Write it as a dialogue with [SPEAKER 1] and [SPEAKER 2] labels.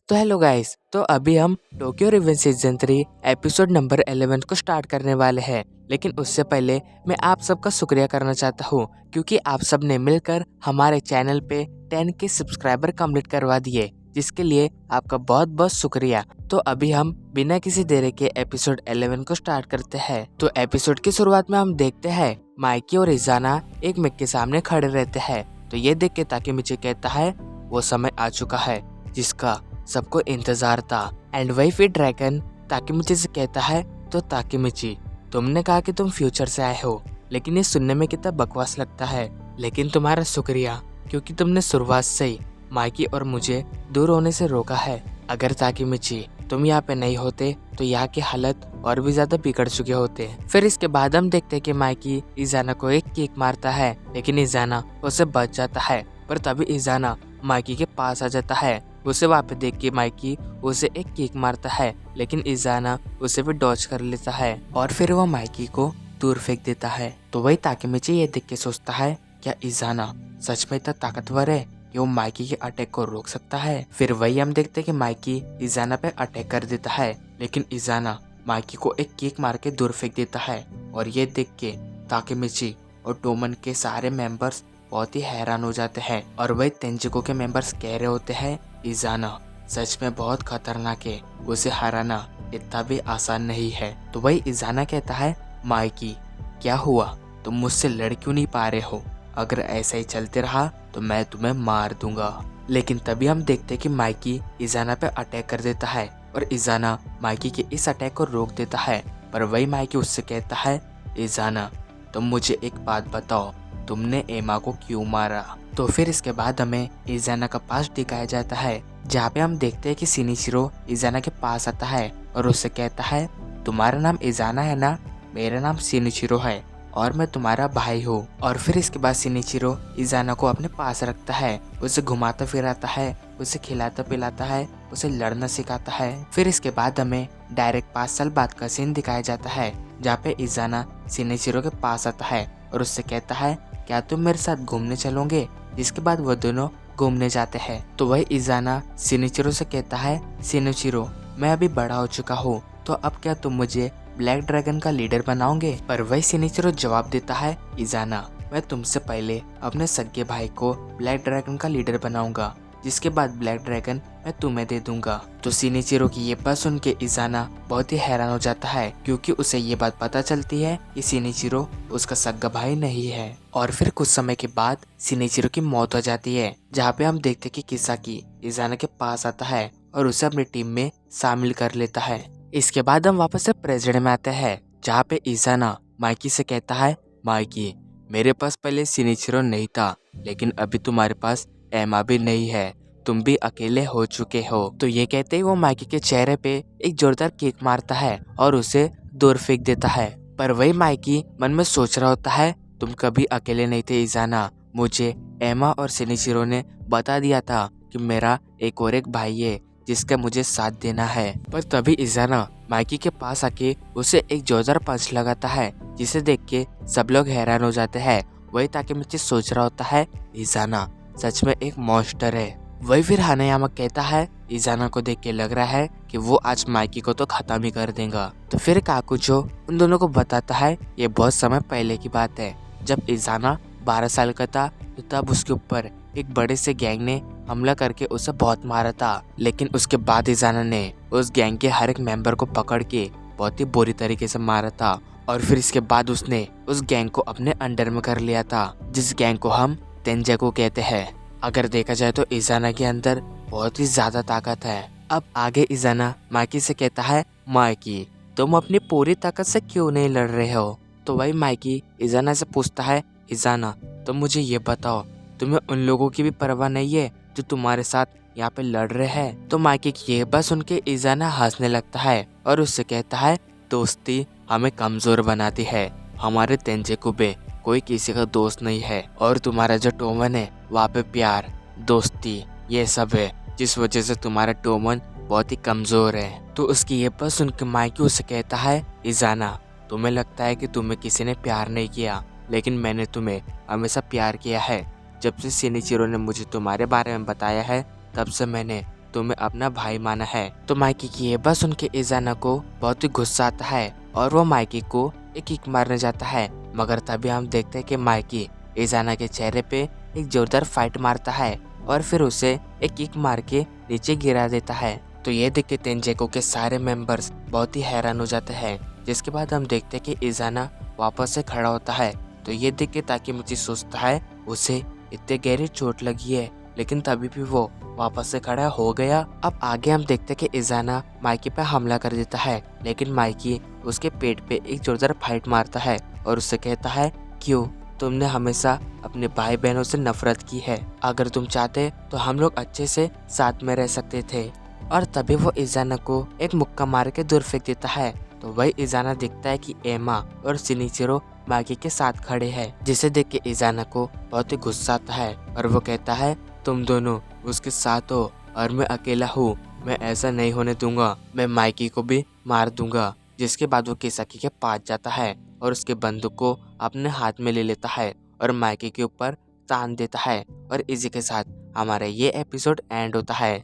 [SPEAKER 1] तो hello guys, तो अभी हम Tokyo revenge season 3 episode number 11 को स्टार्ट करने वाले हैं। लेकिन उससे पहले मैं आप सबका शुक्रिया करना चाहता हूँ क्योंकि आप सब ने मिलकर हमारे चैनल पे 10 के सब्सक्राइबर कंप्लीट करवा दिए, जिसके लिए आपका बहुत बहुत शुक्रिया। तो अभी हम बिना किसी देरी के एपिसोड 11 को स्टार्ट करते हैं। तो एपिसोड की शुरुआत में हम देखते हैं माइकी और इजाना एक मिक के सामने खड़े रहते हैं। तो ये देख के ताकेमिची कहता है वो समय आ चुका है जिसका सबको इंतजार था। एंड वही फिर ड्रैगन ताकेमिची से कहता है तो ताकेमिची, तुमने कहा कि तुम फ्यूचर से आए हो, लेकिन ये सुनने में कितना बकवास लगता है। लेकिन तुम्हारा शुक्रिया क्योंकि तुमने शुरुआत से ही माइकी और मुझे दूर होने से रोका है। अगर ताकेमिची तुम यहाँ पे नहीं होते तो यहाँ की हालत और भी ज्यादा बिगड़ चुके होते। फिर इसके बाद हम देखते हैं कि माइकी इजाना को एक किक मारता है, लेकिन इजाना उसे बच जाता है। पर तभी इजाना माइकी के पास आ जाता है। उसे वहाँ पे देख के माइकी उसे एक किक मारता है, लेकिन इजाना उसे भी डॉज कर लेता है और फिर वो माइकी को दूर फेंक देता है। तो वही ताकेमिची ये देख के सोचता है क्या इजाना सच में इतना ताकतवर है कि वो माइकी के अटैक को रोक सकता है। फिर वही हम देखते हैं कि माइकी इजाना पे अटैक कर देता है, लेकिन इजाना माइकी को एक किक मार के दूर फेंक देता है। और ये देख के ताकेमिची और टोमन के सारे मेंबर्स बहुत ही हैरान हो जाते हैं। और वही तेंजिको के मेंबर्स कह रहे होते हैं इजाना सच में बहुत खतरनाक है, उसे हराना इतना भी आसान नहीं है। तो वही इजाना कहता है माइकी क्या हुआ, तुम मुझसे लड़ क्यों नहीं पा रहे हो? अगर ऐसा ही चलते रहा तो मैं तुम्हें मार दूंगा। लेकिन तभी हम देखते हैं कि माइकी इजाना पे अटैक कर देता है और इजाना माइकी के इस अटैक को रोक देता है। पर वही माइकी उससे कहता है इजाना तुम मुझे एक बात बताओ, तुमने एमा को क्यों मारा? तो फिर इसके बाद हमें इजाना का पास दिखाया जाता है, जहाँ पे हम देखते हैं कि शिनिचिरो इजाना के पास आता है और उससे कहता है तुम्हारा नाम इजाना है ना? मेरा नाम शिनिचिरो है और मैं तुम्हारा भाई हूँ। और फिर इसके बाद शिनिचिरो इजाना को अपने पास रखता है, उसे घुमाता फिराता है, उसे खिलाता पिलाता है, उसे लड़ना सिखाता है। फिर इसके बाद हमें डायरेक्ट 5 साल बाद का सीन दिखाया जाता है, जहाँ पे इजाना शिनिचिरो के पास आता है और उससे कहता है क्या तुम मेरे साथ घूमने चलोगे? जिसके बाद वो दोनों घूमने जाते हैं। तो वही इजाना शिनिचिरो से कहता है शिनिचिरो मैं अभी बड़ा हो चुका हूँ, तो अब क्या तुम मुझे ब्लैक ड्रैगन का लीडर बनाओगे? पर वही शिनिचिरो जवाब देता है इजाना मैं तुमसे पहले अपने सगे भाई को ब्लैक ड्रैगन का लीडर बनाऊंगा, जिसके बाद ब्लैक ड्रैगन मैं तुम्हें दे दूंगा। तो शिनिचिरो की ये बात सुन के इजाना बहुत ही हैरान हो जाता है, क्योंकि उसे ये बात पता चलती है कि शिनिचिरो उसका सगा भाई नहीं है। और फिर कुछ समय के बाद शिनिचिरो की मौत हो जाती है, जहाँ पे हम देखते कि किसाकी इजाना के पास आता है और उसे अपनी टीम में शामिल कर लेता है। इसके बाद हम वापस से प्रेजेंट में आते हैं, जहाँ पे इजाना माइकी से कहता है माइकी मेरे पास पहले शिनिचिरो नहीं था, लेकिन अभी तुम्हारे पास एमा भी नहीं है, तुम भी अकेले हो चुके हो। तो ये कहते ही वो माइकी के चेहरे पे एक जोरदार किक मारता है और उसे दूर फेंक देता है। पर वही माइकी मन में सोच रहा होता है तुम कभी अकेले नहीं थे इजाना, मुझे एमा और शिनिचिरो ने बता दिया था कि मेरा एक और एक भाई है जिसका मुझे साथ देना है। पर तभी इजाना माइकी के पास आके उसे एक जोरदार पंच लगाता है, जिसे देख के सब लोग हैरान हो जाते हैं। वही ताकेमिची सोच रहा होता है इजाना सच में एक मॉन्स्टर है। वही फिर हानायामा कहता है इजाना को देख के लग रहा है कि वो आज माइकी को तो खत्म ही कर देगा। तो फिर काकुजो उन दोनों को बताता है ये बहुत समय पहले की बात है, जब इजाना 12 साल का था, तो तब उसके ऊपर एक बड़े से गैंग ने हमला करके उसे बहुत मारा था। लेकिन उसके बाद इजाना ने उस गैंग के हर एक मेंबर को पकड़ के बहुत ही बुरी तरीके से मारा था। और फिर इसके बाद उसने उस गैंग को अपने अंडर में कर लिया था, जिस गैंग को हम तेंजेको कहते हैं। अगर देखा जाए तो इजाना के अंदर बहुत ही ज्यादा ताकत है। अब आगे इजाना माइकी से कहता है माइकी तुम अपनी पूरी ताकत से क्यों नहीं लड़ रहे हो? तो वही माइकी इजाना से पूछता है इजाना तुम मुझे ये बताओ तुम्हें उन लोगों की भी परवाह नहीं है जो तुम्हारे साथ यहाँ पे लड़ रहे हैं? तो माइकी की ये बात सुन के इजाना हंसने लगता है और उससे कहता है दोस्ती हमें कमजोर बनाती है, हमारे तेंजेको पे कोई किसी का दोस्त नहीं है, और तुम्हारा जो टोमन है वहाँ पे प्यार दोस्ती ये सब है, जिस वजह से तुम्हारा टोमन बहुत ही कमजोर है। तो उसकी ये बात सुन के माइकी उसे कहता है इजाना तुम्हें लगता है कि तुम्हें किसी ने प्यार नहीं किया, लेकिन मैंने तुम्हें हमेशा प्यार किया है। जब से शिनिचिरो ने मुझे तुम्हारे बारे में बताया है तब से मैंने तुम्हें अपना भाई माना है। तो माइकी की ये बात सुन के इजाना को बहुत ही गुस्सा आता है और वो माइकी को एक किक मारने जाता है, मगर तभी हम देखते हैं कि माइकी इजाना के चेहरे पे एक जोरदार फाइट मारता है और फिर उसे एक किक मार के नीचे गिरा देता है। तो ये देख के तेंजेको के सारे मेंबर्स बहुत ही हैरान हो जाते हैं। जिसके बाद हम देखते हैं कि इजाना वापस से खड़ा होता है। तो ये देख के ताकेमिची सोचता है उसे इतने गहरी चोट लगी है, लेकिन तभी भी वो वापस से खड़ा हो गया। अब आगे हम देखते हैं कि इजाना माइकी पे हमला कर देता है, लेकिन माइकी उसके पेट पे एक जोरदार फाइट मारता है और उससे कहता है, क्यों तुमने हमेशा अपने भाई बहनों से नफरत की है? अगर तुम चाहते तो हम लोग अच्छे से साथ में रह सकते थे। और तभी वो इजाना को एक मुक्का मार के दूर फेंक देता है। तो वही इजाना देखता है कि एमा और शिनिचिरो माइकी के साथ खड़े हैं, जिसे देख के इजाना को बहुत ही गुस्सा आता है और वो कहता है, तुम दोनों उसके साथ हो और मैं अकेला हूँ, मैं ऐसा नहीं होने दूंगा, मैं माइकी को भी मार दूंगा। जिसके बाद वो किसाकी के पास जाता है और उसके बंदूक को अपने हाथ में ले लेता है और माइकी के ऊपर तान देता है। और इसी के साथ हमारा ये एपिसोड एंड होता है।